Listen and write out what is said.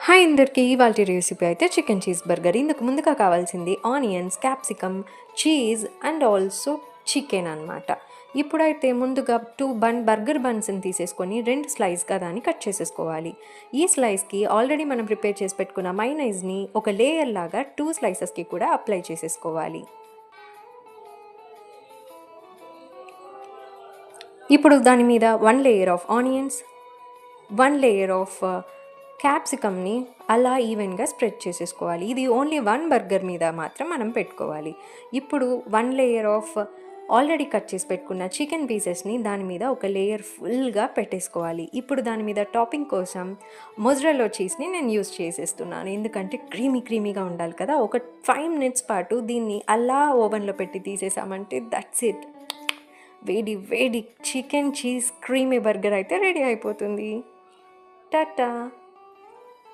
Hi అందరికీ ఇవాల్టి recipe అయితే చికెన్ చీజ్ బర్గర్. ఇందుకు ముందుగా కావాల్సింది onions, capsicum, cheese and also chicken అనమాట. ఇప్పుడైతే ముందుగా బర్గర్ బన్స్ని తీసేసుకొని 2 స్లైస్గా దాన్ని కట్ చేసేసుకోవాలి. ఈ స్లైస్కి ఆల్రెడీ మనం ప్రిపేర్ చేసి పెట్టుకున్న మైనైజ్ని ఒక లేయర్ లాగా 2 స్లైసెస్కి కూడా అప్లై చేసేసుకోవాలి. ఇప్పుడు దాని మీద 1 layer of onions, 1 layer of క్యాప్సికమ్ని అలా ఈవెన్గా స్ప్రెడ్ చేసేసుకోవాలి. ఇది ఓన్లీ 1 బర్గర్ మీద మాత్రం మనం పెట్టుకోవాలి. ఇప్పుడు 1 లేయర్ ఆఫ్ ఆల్రెడీ కట్ చేసి పెట్టుకున్న చికెన్ పీసెస్ని దాని మీద ఒక లేయర్ ఫుల్గా పెట్టేసుకోవాలి. ఇప్పుడు దాని మీద టాపింగ్ కోసం మొజరెల్లా చీజ్ని నేను యూస్ చేసేస్తున్నాను. ఎందుకంటే క్రీమీగా ఉండాలి కదా. ఒక 5 మినిట్స్ పాటు దీన్ని అలా ఓవెన్లో పెట్టి తీసేసామంటే దట్స్ ఇట్. వేడి చికెన్ చీజ్ క్రీమీ బర్గర్ అయితే రెడీ అయిపోతుంది. టాటా.